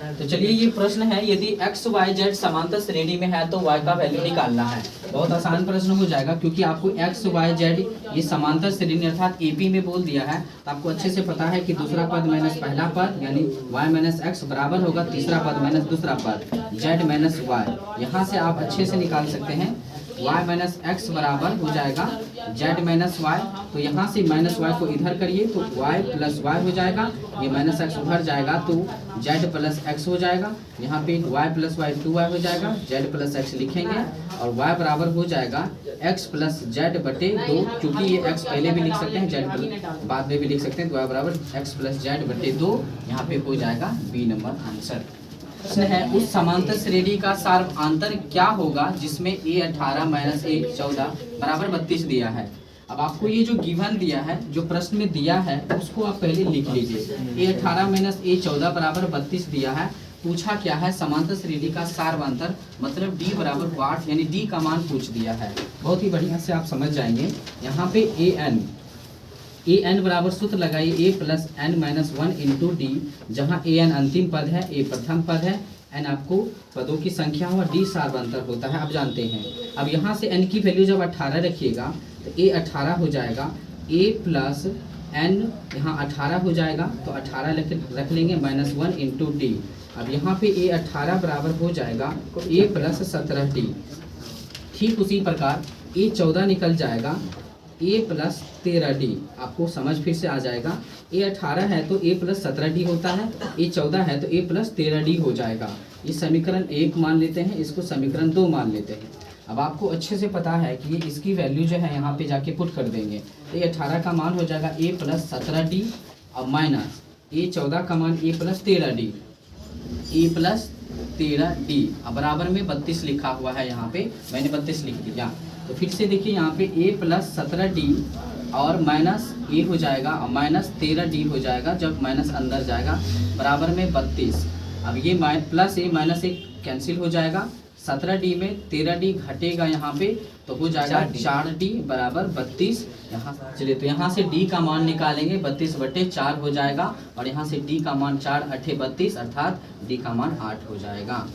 तो चलिए ये प्रश्न है, यदि एक्स वाई जेड समांतर श्रेणी में है तो वाई का वैल्यू निकालना है। बहुत आसान प्रश्न हो जाएगा क्योंकि आपको एक्स वाई जेड ये समांतर श्रेणी अर्थात एपी में बोल दिया है, तो आपको अच्छे से पता है कि दूसरा पद माइनस पहला पद यानी वाई माइनस एक्स बराबर होगा तीसरा पद माइनस दूसरा पद जेड माइनस वाई। यहाँ से आप अच्छे से निकाल सकते हैं y माइनस एक्स बराबर हो जाएगा z माइनस वाई। तो यहाँ से माइनस वाई को इधर करिए तो y प्लस वाई हो जाएगा, ये माइनस एक्स उधर जाएगा तो z प्लस एक्स हो जाएगा। यहाँ पे y प्लस वाई 2y हो जाएगा, z प्लस एक्स लिखेंगे और y बराबर हो जाएगा x प्लस जेड बटे 2, क्योंकि ये x पहले भी लिख सकते हैं z बाद में भी लिख सकते हैं, तो y बराबर x प्लस जेड बटे 2। यहाँ पे हो जाएगा बी नंबर आंसर। प्रश्न है, उस समांतर श्रेणी का सार्वआंतर क्या होगा जिसमें a18 माइनस a14 बराबर 32 दिया है। अब आपको ये जो गिवन दिया है, जो प्रश्न में दिया है, उसको आप पहले लिख लीजिए। a18 माइनस a14 बराबर 32 दिया है। पूछा क्या है, समांतर श्रेणी का सार्वआंतर मतलब d बराबर वाट यानी d का मान पूछ दिया है। बहुत ही बढ़िया से आप समझ जाएंगे। यहाँ पे ए एन बराबर सूत्र लगाइए a plus n minus 1 into d, जहाँ ए एन अंतिम पद है, ए प्रथम पद है, एन आपको पदों की संख्या हो और डी सार्वंतर होता है, आप जानते हैं। अब यहाँ से एन की वैल्यू जब 18 रखिएगा तो ए 18 हो जाएगा, ए प्लस एन यहाँ 18 हो जाएगा, तो 18 रख लेंगे माइनस 1 इंटू डी। अब यहाँ पे ए 18 बराबर हो जाएगा ए प्लस 17 डी। ठीक उसी प्रकार ए 14 निकल जाएगा, ए प्लस 13 डी। आपको समझ फिर से आ जाएगा, ए 18 है तो ए प्लस 17 डी होता है, ए 14 है तो ए प्लस 13 डी हो जाएगा। ये समीकरण 1 मान लेते हैं, इसको समीकरण 2 मान लेते हैं। अब आपको अच्छे से पता है कि ये इसकी वैल्यू जो है यहाँ पे जाके पुट कर देंगे, तो ए 18 का मान हो जाएगा ए प्लस 17 डी और माइनस ए 14 का मान ए प्लस 13 डी, ए प्लस 13 डी। अब बराबर में 32 लिखा हुआ है, यहाँ पे मैंने 32 लिख दिया। तो फिर से देखिए यहाँ पे a प्लस 17 डी और माइनस ए हो जाएगा और माइनस 13 डी हो जाएगा, जब माइनस अंदर जाएगा बराबर में 32। अब ये प्लस ए माइनस ए कैंसिल हो जाएगा, 17 डी में 13 डी घटेगा यहाँ पे, तो हो जाएगा 4 डी बराबर 32। यहाँ चलिए तो यहाँ से डी का मान निकालेंगे, 32 बटे 4 हो जाएगा और यहाँ से डी का मान 4 8 32 अर्थात डी का मान 8 हो जाएगा।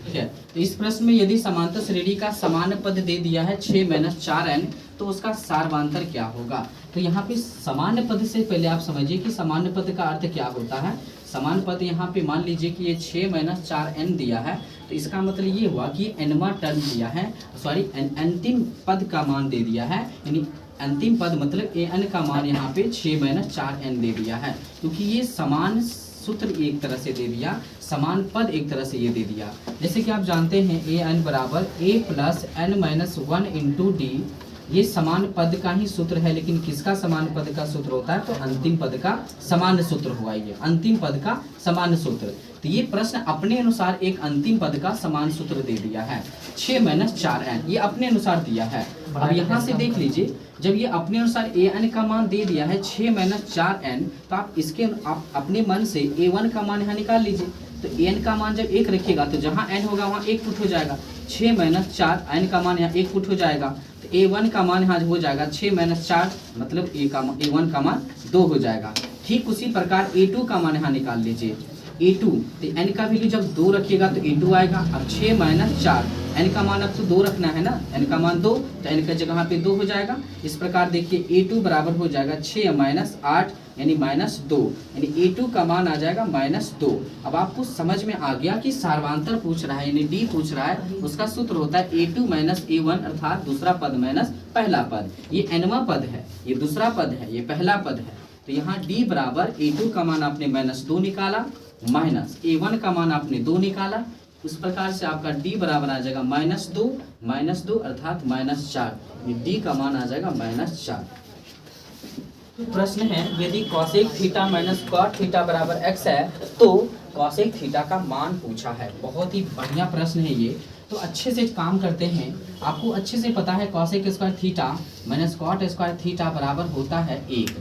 ठीक है, तो इस प्रश्न में यदि समांतर श्रेणी का समान पद दे दिया है 6 माइनस 4n, तो उसका सार्वंतर क्या होगा। तो यहाँ पे समान पद से पहले आप समझिए कि समान पद का अर्थ क्या होता है। समान पद यहाँ पे मान लीजिए कि ये 6 माइनस 4n दिया है, तो इसका मतलब ये हुआ कि nवा टर्म दिया है, सॉरी अंतिम पद का मान दे दिया है, यानी अंतिम पद मतलब an का मान यहाँ पे 6 माइनस 4n दे दिया है, क्योंकि ये समान सूत्र एक तरह से दे दिया, समान पद एक तरह से ये दे दिया। जैसे कि आप जानते हैं ए एन बराबर ए plus n minus 1 into d, ये समान पद का ही सूत्र है, लेकिन किसका समान पद का सूत्र होता है, तो अंतिम पद का समान सूत्र हुआ, ये अंतिम पद का समान सूत्र। तो ये प्रश्न अपने अनुसार एक अंतिम पद का समान सूत्र दे दिया है 6 माइनस 4n, ये अपने अनुसार दिया है। अब यहाँ से देख लीजिए, जब ये अपने अनुसार ए एन का मान दे दिया है 6 माइनस 4n, तो आप अपने मन से a1 का मान यहाँ निकाल लीजिए। तो n का मान जब 1 रखिएगा तो जहाँ n होगा वहाँ 1 पुट हो जाएगा, 6 माइनस 4 n का मान यहाँ 1 पुट हो जाएगा, तो a1 का मान यहाँ हो जाएगा 6 माइनस 4 मतलब a1 का मान 2 हो जाएगा। ठीक उसी प्रकार a2 का मान यहाँ निकाल लीजिए, a2 तो n का वैल्यू जब 2 रखिएगा तो a2 आएगा। अब 6 माइनस 4 n का मान अब तो 2 रखना है ना, n का मान 2, तो n का जगह पे 2 हो जाएगा। इस प्रकार देखिए a2 बराबर हो जाएगा 6 माइनस 8 यानी माइनस 2, यानी a2 का मान आ जाएगा माइनस 2। अब आपको समझ में आ गया कि सार्वंतर पूछ रहा है यानी डी पूछ रहा है, उसका सूत्र होता है a2 माइनस a1 अर्थात दूसरा पद माइनस पहला पद। ये nवा पद है, ये दूसरा पद है, ये पहला पद है। तो यहाँ d बराबर a2 का मान आपने माइनस 2 निकाला, माइनस a1 का मान आपने 2 निकाला, उस प्रकार से आपका d बराबर आ जाएगा माइनस 2 अर्थात माइनस 4, d का मान आ जाएगा माइनस 4। प्रश्न है, यदि cosec theta minus cot theta बराबर x है तो कॉसेक थीटा का मान पूछा है। बहुत ही बढ़िया प्रश्न है ये, तो अच्छे से काम करते हैं। आपको अच्छे से पता है cosec square theta minus cot square theta बराबर होता है 1।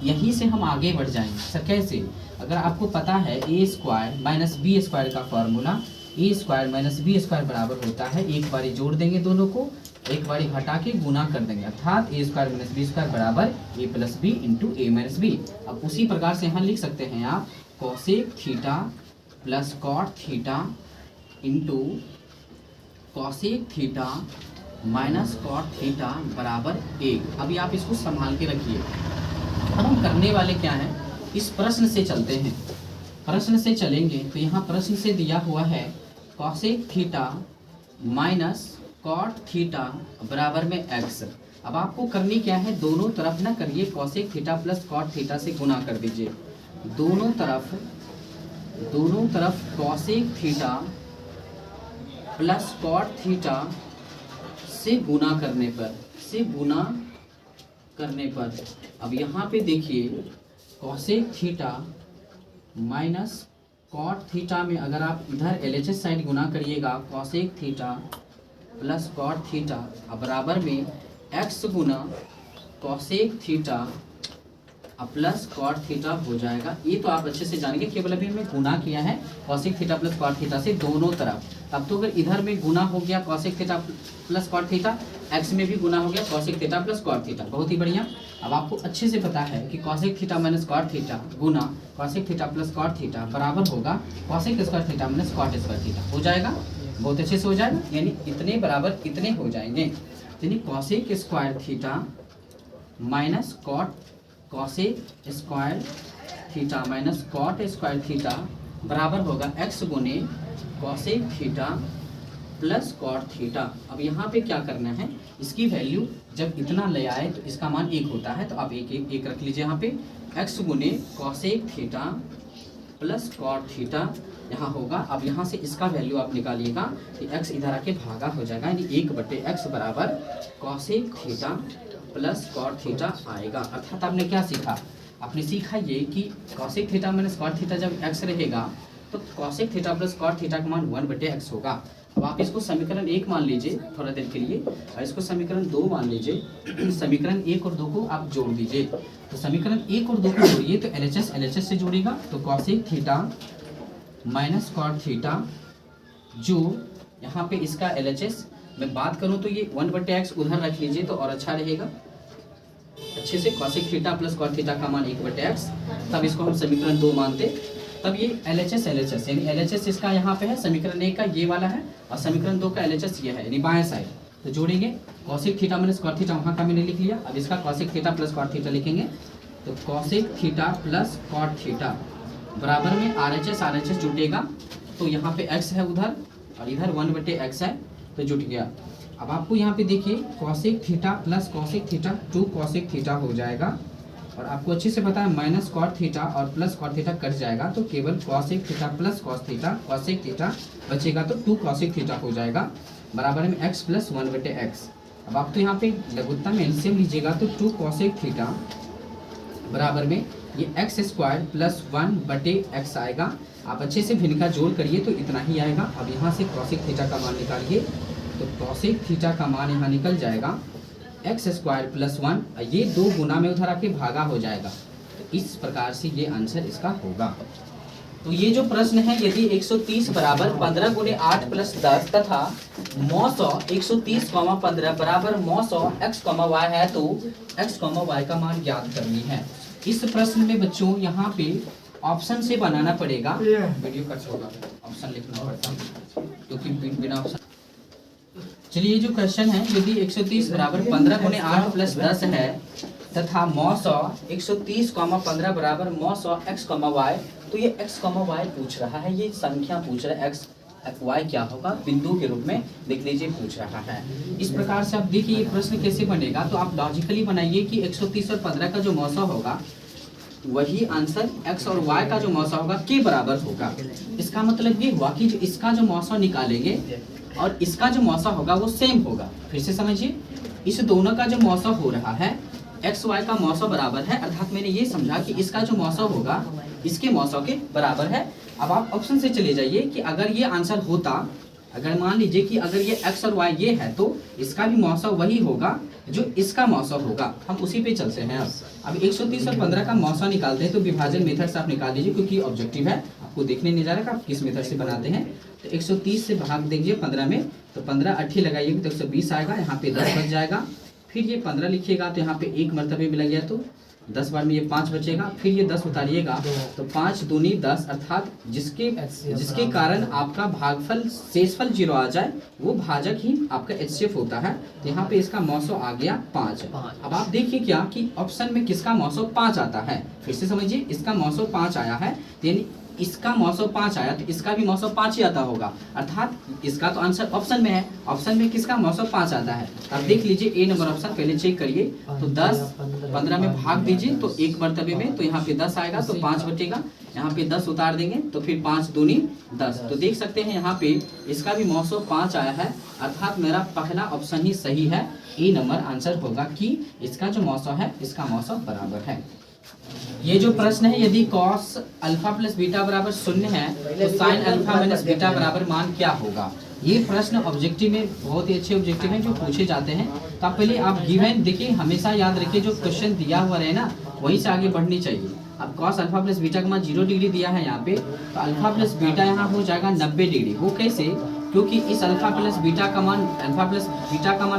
यहीं से हम आगे बढ़ जाएंगे। सर कैसे? अगर आपको पता है ए स्क्वायर माइनस बी स्क्वायर का फॉर्मूला, ए स्क्वायर माइनस बी स्क्वायर बराबर होता है, एक बारी जोड़ देंगे दोनों को, एक बारी घटा के गुना कर देंगे, अर्थात A square minus B square बराबर ए plus B into A minus B. अब उसी प्रकार से यहाँ लिख सकते हैं आप cosec theta plus cot theta into cosec theta minus cot theta बराबर 1। अभी आप इसको संभाल के रखिए। अब हम करने वाले क्या हैं, इस प्रश्न से चलते हैं। प्रश्न से चलेंगे तो यहाँ प्रश्न से दिया हुआ है cosec theta minus cot theta बराबर में x। अब आपको करनी क्या है, दोनों तरफ ना करिए cosec theta plus cot theta से गुना कर दीजिए। दोनों तरफ cosec theta plus cot theta से गुना करने पर अब यहाँ पे देखिए cosec theta minus cot theta में अगर आप इधर LHS साइड गुना करिएगा cosec theta plus cot theta बराबर में x गुना cosec theta plus cot theta हो जाएगा। ये तो आप अच्छे से जानेंगे, केवल अभी हमने गुना किया है cosec theta plus cot theta से दोनों तरफ। अब तो अगर इधर में गुना हो गया cosec theta plus cot theta, x में भी गुना हो गया cosec theta plus cot theta, बहुत ही बढ़िया। अब आपको अच्छे से पता है कि cosec theta minus cot theta गुना cosec theta plus cot theta बराबर होगा cosec square theta minus cot square theta. हो जाएगा, बहुत अच्छे से हो जाएगा, यानी इतने बराबर इतने हो जाएंगे। यानी cosec square theta minus cosec square theta minus cot square theta बराबर होगा x गुने cosec theta plus cot theta. अब यहाँ पे क्या करना है, इसकी वैल्यू जब इतना ले आए तो इसका मान 1 होता है, तो आप एक रख लीजिए यहाँ पे। x गुने cosec theta plus cot theta यहाँ होगा। अब यहाँ से इसका वैल्यू आप निकालिएगा कि x इधर आके भागा हो जाएगा, यानी 1/x बराबर cosec theta plus cot theta आएगा। अर्थात आपने क्या सीखा, आपने सीखा ये कि cosec theta minus cot theta जब x रहेगा तो cosec theta plus cot theta का मान 1/x होगा। अब आप इसको समीकरण 1 मान लीजिए थोड़ा देर के लिए, और इसको समीकरण 2 मान लीजिए। समीकरण 1 और 2 को आप जोड़ दीजिए। तो समीकरण 1 और 2 को जोड़िए तो LHS से जोड़ेगा तो cosec theta minus cot theta, जो यहाँ पे इसका LHS मैं बात करूँ तो ये 1/x उधर रख लीजिए तो और अच्छा रहेगा अच्छे से। Cosec theta plus cot theta का मान 1/x, तब इसको हम समीकरण 2 मानते, तब ये LHS यानी LHS इसका यहाँ पे है, समीकरण 1 का ये वाला है और समीकरण 2 का LHS ये है, यानी बाएं साइड। तो जोड़ेंगे cosec theta minus cot theta वहाँ का मैंने लिख लिया। अब इसका cosec theta plus cot theta लिखेंगे तो cosec theta plus cot theta बराबर में RHS जुटेगा, तो यहाँ पे x है उधर और इधर 1/x है तो जुट गया। अब आपको यहाँ पे देखिए cosec theta plus cosec theta 2 cosec theta हो जाएगा, और आपको अच्छे से पता है माइनस कॉट थीटा और प्लस कॉट थीटा कट जाएगा, तो केवल cosec theta plus cosec theta बचेगा, तो 2 कॉसेक थीटा हो जाएगा बराबर में x प्लस 1/x। अब आप तो यहाँ पे लघुत्तम एलसीएम लीजिएगा तो 2 कॉसेक थीटा बराबर में ये x स्क्वायर प्लस 1/x आएगा। आप अच्छे से भिन्न का जोड़ करिए तो इतना ही आएगा। अब यहाँ से कॉसेक थीटा का मान निकालिए तो कॉसेक थीटा का मान यहाँ निकल जाएगा x स्क्वायर प्लस 1, ये 2 गुना में उधर आके भागा हो जाएगा, तो इस प्रकार से ये आंसर इसका होगा। तो ये जो प्रश्न है, यदि 130 बराबर 15 गुने 8 प्लस 10 तथा 900 130,15 बराबर 900 x, y है तो x, y का मान ज्ञात करनी है। इस प्रश्न में बच्चों यहाँ पे ऑप्शन से बनाना पड़ेगा, वीडियो कट होगा, ऑप्शन लिखना पड़ता है क्योंकि बिना ऑप्शन। चलिए ये जो क्वेश्चन है, यदि 130 बराबर 15 गुने 8 प्लस 10 है तथा 900 130,15 बराबर 900 x, y, तो ये x, y पूछ रहा है, ये संख्या पूछ रहा है, x, y क्या होगा बिंदु के रूप में देख लीजिए पूछ रहा है। इस प्रकार से आप देखिए ये प्रश्न कैसे बनेगा, तो आप लॉजिकली बनाइए कि 130 और 15 का जो 900 होगा वही आंसर x और y का जो 900 होगा के बराबर होगा। इसका मतलब ये हुआ कि जो इसका जो 900 निकालेंगे और इसका जो 900 होगा वो सेम होगा। फिर से समझिए, इस दोनों का जो 900 हो रहा है x, y का 900 बराबर है, अर्थात मैंने ये समझा कि इसका जो 900 होगा इसके 900 के बराबर है। अब आप ऑप्शन से चले जाइए कि अगर ये आंसर होता, अगर मान लीजिए कि अगर ये x और y ये है तो इसका भी 900 वही होगा जो इसका 900 होगा, हम उसी पे चलते हैं। अब 130 और 15 का 900 निकालते हैं तो विभाजन मेथड से आप निकाल लीजिए, क्योंकि ऑब्जेक्टिव है, आपको देखने नहीं जा रहा आप किस मेथड से बनाते हैं। तो 130 से भाग देंगे 15 में, तो 15 8 लगाइएगा तो 120 आएगा, यहाँ पे 10 बच जाएगा। फिर ये 15 लिखिएगा तो यहाँ पे 1 मरतबे में लग गया तो 10 बार में ये 5 बचेगा, फिर ये 10 उतारिएगा तो 5 दूनी 10, अर्थात जिसके कारण आपका भागफल शेषफल 0 आ जाए वो भाजक ही आपका HCF होता है। तो यहाँ पे इसका मौसो आ गया 5। अब आप देखिए क्या कि ऑप्शन में किसका मौसो 5 आता है, फिर से समझिए, इसका मौसो 5 आया है, यानी इसका मौसो 5 आया तो इसका भी मौसो 5 ही आता होगा, अर्थात इसका तो आंसर ऑप्शन में है। ऑप्शन में किसका मौसो 5 आता है, अब देख लीजिए ए नंबर ऑप्शन, पहले चेक करिए तो 10 15 में भाग दीजिए तो एक मर्तबे में, तो यहाँ पे 10 आएगा तो 5 बचेगा, यहाँ पे 10 उतार देंगे तो फिर 5 दूनी 10। तो देख सकते हैं यहाँ पे इसका भी मौसो 5 आया है, अर्थात मेरा पहला ऑप्शन ही सही है, ए नंबर आंसर होगा कि इसका जो मौसो है इसका मौसो बराबर है। ये जो प्रश्न है, यदि cos अल्फा प्लस बीटा बराबर 0 है तो sin अल्फा माइनस बीटा बराबर मान क्या होगा। ये प्रश्न ऑब्जेक्टिव में बहुत ही अच्छे ऑब्जेक्टिव हैं जो पूछे जाते हैं। तो आप पहले आप गिवन देखिए, हमेशा याद रखिए जो क्वेश्चन दिया हुआ रहे ना वहीं से आगे बढ़नी चाहिए। अब cos अल्फा प्लस बीटा का मान 0 डिग्री दिया है यहाँ पे, तो अल्फा प्लस बीटा यहाँ हो जाएगा 90 डिग्री। वो कैसे, क्योंकि इस अल्फा प्लस बीटा का मान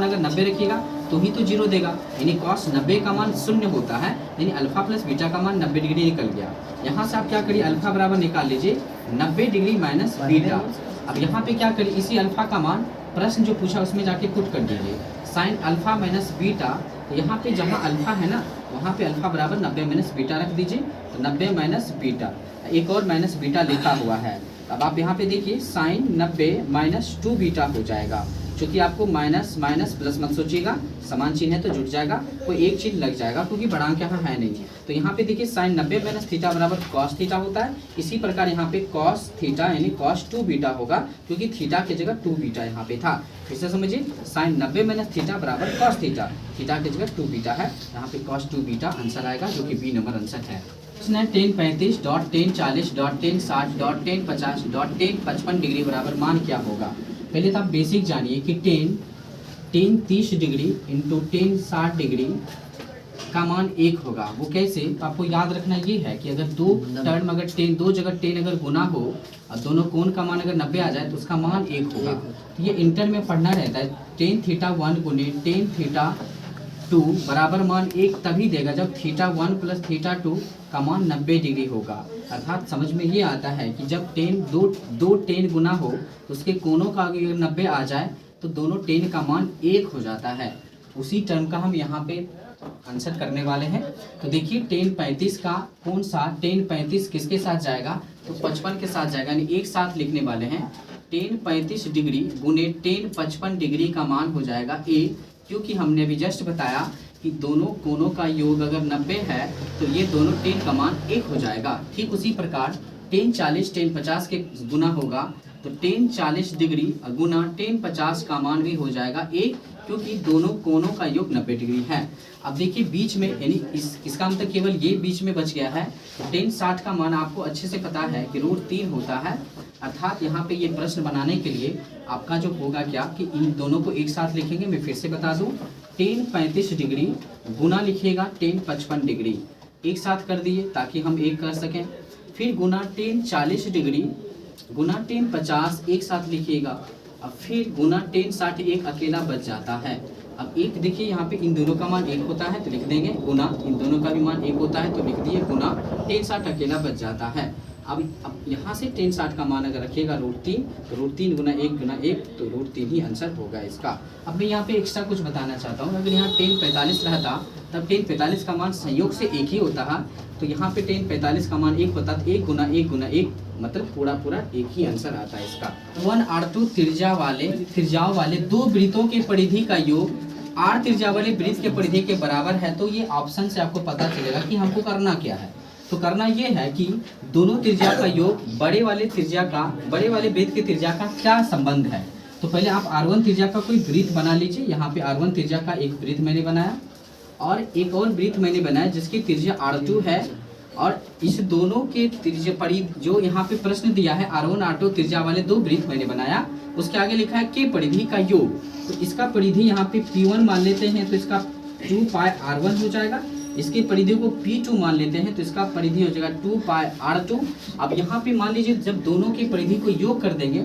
अगर 90 रखिएगा तो ही तो 0 देगा, यानी cos 90 का मान 0 होता है, यानी अल्फा प्लस बीटा का मान 90 डिग्री निकल गया। यहाँ से आप क्या करिए, अल्फा बराबर निकाल लीजिए 90 डिग्री माइनस बीटा। अब यहाँ पे क्या करिए, इसी अल्फा का मान प्रश्न जो पूछा उसमें जाके पुट कर दीजिए, साइन अल्फा माइनस बीटा। तो यहाँ पे जहाँ अल्फा है ना वहाँ पे अल्फा बराबर 90 माइनस बीटा रख दीजिए, तो 90 माइनस बीटा, एक और माइनस बीटा लिखा हुआ है। अब आप यहाँ पे देखिए साइन 90 माइनस 2 बीटा हो जाएगा, क्योंकि आपको माइनस माइनस प्लस मत सोचिएगा, समान चिन्ह है तो जुट जाएगा, कोई एक चिन्ह लग जाएगा क्योंकि बढ़ांक यहाँ है नहीं। तो यहाँ पे देखिए साइन 90 माइनस थीटा बराबर कॉस थीटा होता है। इसी प्रकार यहाँ पे कॉस थीटा यानी कॉस 2 बीटा होगा, क्योंकि थीटा की जगह 2 बीटा यहाँ पे था। फिर से समझिए, साइन 90 माइनस थीटा बराबर कॉस थीटा, थीटा की जगह 2 बीटा है, यहाँ पे कॉस 2 बीटा आंसर आएगा, जो कि बी नंबर आंसर है। 1035.1040.1050.1055 डिग्री बराबर मान क्या होगा। पहले तो आप बेसिक जानिए कि 10 30 डिग्री इंटू 10 60 डिग्री का मान 1 होगा। वो कैसे, तो आपको याद रखना ये है कि अगर दो टर्म अगर 10 दो जगह 10 अगर गुना हो और दोनों कोण का मान अगर 90 आ जाए तो उसका मान 1 होगा। तो ये इंटर में पढ़ना रहता है, tan थीटा 1 गुने tan थीटा 2 बराबर मान 1 तभी देगा जब थीटा 1 प्लस थीटा 2 का मान 90 डिग्री होगा। अर्थात समझ में ये आता है कि जब दो tan गुना हो तो उसके कोणों का अगर 90 आ जाए तो दोनों tan का मान 1 हो जाता है। उसी टर्म का हम यहाँ पे आंसर करने वाले हैं। तो देखिए tan 35 का कौन सा, tan 35 किसके साथ जाएगा, तो 55 के साथ जाएगा, यानी एक साथ लिखने वाले हैं। tan 35 डिग्री गुने tan 55 डिग्री का मान हो जाएगा a, क्योंकि हमने अभी जस्ट बताया कि दोनों कोणों का योग अगर 90 है तो ये दोनों tan का मान 1 हो जाएगा। ठीक उसी प्रकार tan 40 tan 50 के गुना होगा तो tan 40 डिग्री गुना tan 50 का मान भी हो जाएगा 1, क्योंकि दोनों कोणों का योग 90 डिग्री है। अब देखिए बीच में, यानी इसका मतलब केवल ये बीच में बच गया है। tan 60 का मान आपको अच्छे से पता है कि √3 होता है। अर्थात यहाँ पे ये प्रश्न बनाने के लिए आपका जो होगा क्या कि इन दोनों को एक साथ लिखेंगे। मैं फिर से बता दूं, tan 35 डिग्री गुना लिखिएगा tan 55 डिग्री, एक साथ कर दिए ताकि हम एक कर सकें। फिर गुना tan 40 डिग्री गुना tan 50 एक साथ लिखिएगा। अब फिर गुना tan 60 एक अकेला बच जाता है। अब एक देखिए यहाँ पे इन दोनों का मान 1 होता है तो लिख देंगे गुना, इन दोनों का भी मान 1 होता है तो लिख दिए गुना, tan 60 अकेला बच जाता है। अब यहाँ से tan 60 का मान अगर रखिएगा √3 तो √3 गुना 1 तो √3 ही आंसर होगा इसका। अब मैं यहाँ पे एक्स्ट्रा कुछ बताना चाहता हूँ, अगर यहाँ tan 45 रहता तब tan 45 का मान संयोग से 1 ही होता है, तो यहाँ पे tan 45 का मान 1 होता, तो 1 गुना 1 मतलब पूरा 1 ही आंसर आता है इसका। 1r2 त्रिज्याओं वाले दो वृत्तों के परिधि का योग r त्रिज्या वाले वृत्त के परिधि के बराबर है। तो ये ऑप्शन से आपको पता चलेगा कि हमको करना क्या है। तो करना ये है कि दोनों त्रिज्या का योग बड़े वाले वृत्त के त्रिज्या का क्या संबंध है। तो पहले आप r1 त्रिज्या का कोई वृत्त बना लीजिए। यहाँ पे r1 त्रिज्या का एक वृत्त मैंने बनाया और एक और वृत्त मैंने बनाया जिसकी त्रिज्या r2 है, और इस दोनों के त्रिज्या परिधि जो यहाँ पे प्रश्न दिया है r1 r2 त्रिज्या वाले दो वृत्त मैंने बनाया, उसके आगे लिखा है के परिधि का योग। तो इसका परिधि यहाँ पे P1 मान लेते हैं तो इसका 2 पाई r1 हो जाएगा। इसकी परिधि को P2 मान लेते हैं तो इसका परिधि हो जाएगा 2 पाई r2। अब यहाँ पे मान लीजिए जब दोनों की परिधि को योग कर देंगे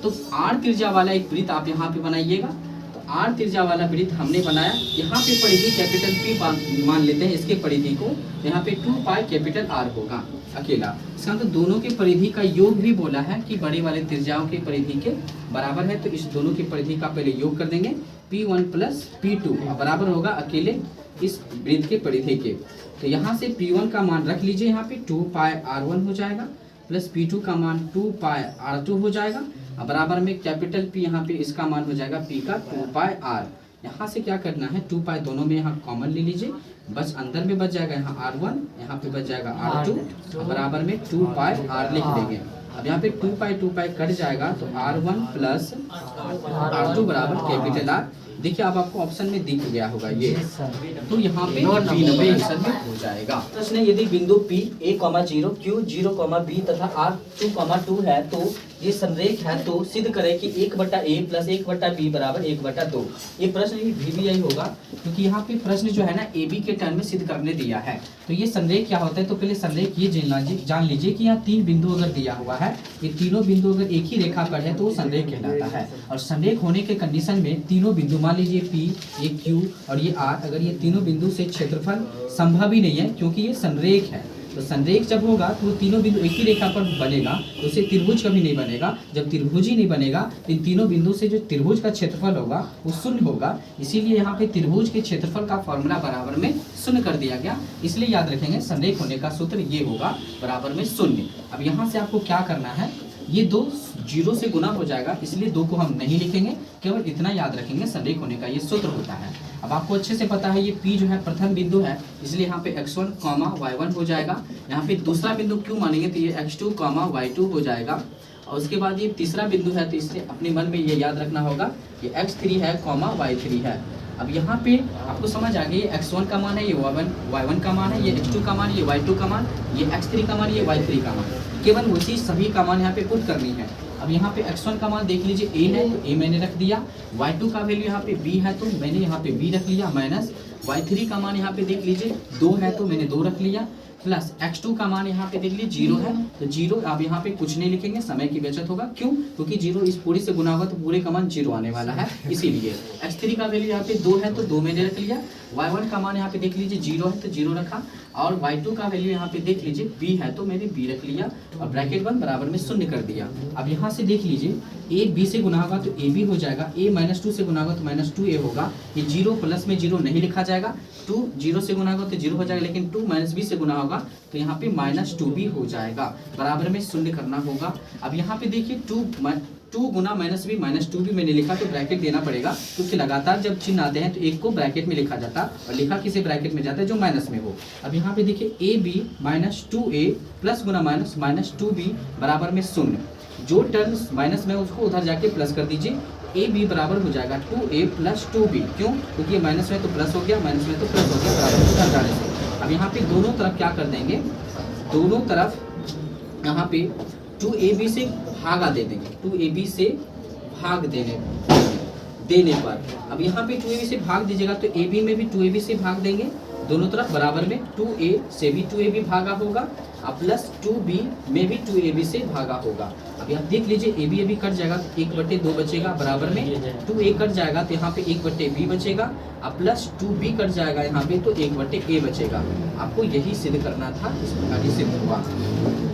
तो r त्रिज्या वाला एक वृत्त आप यहाँ पे बनाइएगा। तो आर त्रिज्या वाला वृत्त हमने बनाया। यहाँ पे परिधि कैपिटल पी मान लेते हैं इसके परिधि को, यहाँ पे 2 पाई कैपिटल आर होगा अकेला। इसका मतलब दोनों के परिधि का योग भी बोला है कि बड़े वाले त्रिज्याओं के परिधि के बराबर है, तो इस दोनों की परिधि का पहले योग कर देंगे। P1 प्लस P2 बराबर होगा अकेले इस वृत्त के परिधि के। तो यहाँ से P1 का मान रख लीजिए, यहाँ पे 2 पाई R1 हो जाएगा प्लस P2 का मान 2 पाई R2 हो जाएगा। अब बराबर में कैपिटल P यहाँ पे इसका मान हो जाएगा P का 2 पाई R। यहाँ से क्या करना है, 2 पाई दोनों में यहाँ कॉमन ले लीजिए, बस अंदर में बच जाएगा यहाँ R1, यहाँ पे बच जाएगा R2, बराबर में 2 पाई R लिख देंगे। अब यहाँ पे 2 पाई कट जाएगा तो R1 प्लस R2 बराबर कैपिटल R। देखिए अब आपको ऑप्शन में दिख गया होगा ये, तो यहाँ पे बी नंबर आंसर में हो जाएगा। प्रश्न है यदि बिंदु P A, 0, Q 0, B तथा R 2, 2 है तो ये संरेख है, तो सिद्ध करें कि 1/A प्लस 1/B बराबर 1/2। ये प्रश्न VBI होगा क्योंकि यहाँ पे प्रश्न जो है ना AB के टर्म में सिद्ध करने दिया है। तो ये संरेख क्या होता है, तो पहले संरेख ये जान लीजिए कि यहाँ 3 बिंदु अगर दिया हुआ है, ये तीनों बिंदु अगर एक ही रेखा पर है तो वो संरेख कहलाता है। और संरेख होने के कंडीशन में तीनों बिंदु मान लीजिए P, ये Q और ये R, अगर ये तीनों बिंदु से क्षेत्रफल संभव ही नहीं है क्योंकि ये संरेख है। तो संरेख जब होगा तो वो तीनों बिंदु एक ही रेखा पर बनेगा, तो उसे त्रिभुज कभी नहीं बनेगा। जब त्रिभुज ही नहीं बनेगा तो इन तीनों बिंदु से जो त्रिभुज का क्षेत्रफल होगा वो शून्य होगा। इसीलिए यहाँ पे त्रिभुज के क्षेत्रफल का फॉर्मूला बराबर में शून्य कर दिया गया। इसलिए याद रखेंगे संरेख होने का सूत्र ये होगा बराबर में शून्य। अब यहाँ से आपको क्या करना है, ये 2 0 से गुना हो जाएगा, इसलिए 2 को हम नहीं लिखेंगे, केवल इतना याद रखेंगे संरेख होने का ये सूत्र होता है। अब आपको अच्छे से पता है ये P जो है प्रथम बिंदु है, इसलिए यहाँ पे x1, y1 हो जाएगा। यहाँ पे दूसरा बिंदु क्यों मानेंगे तो ये x2, y2 हो जाएगा। और उसके बाद ये तीसरा बिंदु है, तो इसलिए अपने मन में ये याद रखना होगा ये x3 है, y3 है। अब यहाँ पे आपको समझ आ गया, ये x1 का मान है, ये y1 का मान है, ये x2 का मान, ये y2 का मान, ये x3 का मान, ये y3 का मान, केवल उसी सभी का मान यहाँ पे पुट करनी है। अब यहाँ पे x1 का मान देख लीजिए a है तो a मैंने रख दिया, y2 का वैल्यू यहाँ पे b है तो मैंने यहाँ पे b रख लिया, माइनस y3 का मान यहाँ पे देख लीजिए 2 है तो मैंने 2 रख लिया, प्लस x2 का मान यहाँ पे देख लीजिए 0 है तो 0। अब यहाँ पे कुछ नहीं लिखेंगे, समय की बचत होगा। क्यों? क्योंकि 0 इस पूरे से गुना होगा तो पूरे का मान 0 आने वाला है, इसीलिए। x3 का वैल्यू यहाँ पे 2 है तो 2 मैंने रख लिया, y1 का मान यहाँ पे देख लीजिए 0 है तो 0 रखा, और y2 का वैल्यू यहाँ पे देख लीजिए b है तो मैंने b रख लिया और ब्रैकेट 1 बराबर में शून्य कर दिया। अब यहाँ से देख लीजिए a b से गुना होगा तो ab हो जाएगा, a -2 से गुना होगा तो -2a होगा। ये 0 प्लस में 0 नहीं लिखा जाएगा, 2 0 से गुना होगा तो 0 हो जाएगा, लेकिन 2 b से गुना होगा तो यहाँ पे -2b हो जाएगा, बराबर में शून्य करना होगा। अब यहाँ पे देखिए 2 गुना -b -2b मैंने लिखा तो ब्रैकेट देना पड़ेगा, क्योंकि लगातार जब चिन्ह आते हैं तो एक को ब्रैकेट में लिखा जाता और लिखा किसी ब्रैकेट में जाता है जो माइनस में हो। अब यहाँ पे देखिए ab -2a प्लस गुना -2b बराबर में शून्य। जो टर्म माइनस में उसको उधर जाके प्लस कर दीजिए, ab बराबर हो जाएगा 2a प्लस 2b। क्यों? क्योंकि ये माइनस में तो प्लस हो गया, माइनस में तो प्लस हो गया, बराबर उधर जाने से। अब यहाँ पे दोनों तरफ क्या कर देंगे, दोनों तरफ यहाँ पे 2ab से भागा दे देंगे, 2ab से भाग देने पर। अब यहाँ पे 2ab से भाग दीजिएगा तो ab में भी 2ab से भाग देंगे, दोनों तरफ बराबर में 2a से भी 2ab भागा होगा और प्लस 2b में भी 2ab से भागा होगा। अब यहाँ देख लीजिए ab कट जाएगा तो 1/2 बचेगा, बराबर में 2a कट जाएगा तो यहाँ पे 1/b बचेगा और प्लस 2b कट जाएगा यहाँ पे तो 1/a बचेगा। आपको यही सिद्ध करना था, इस प्रकार सिद्ध हुआ।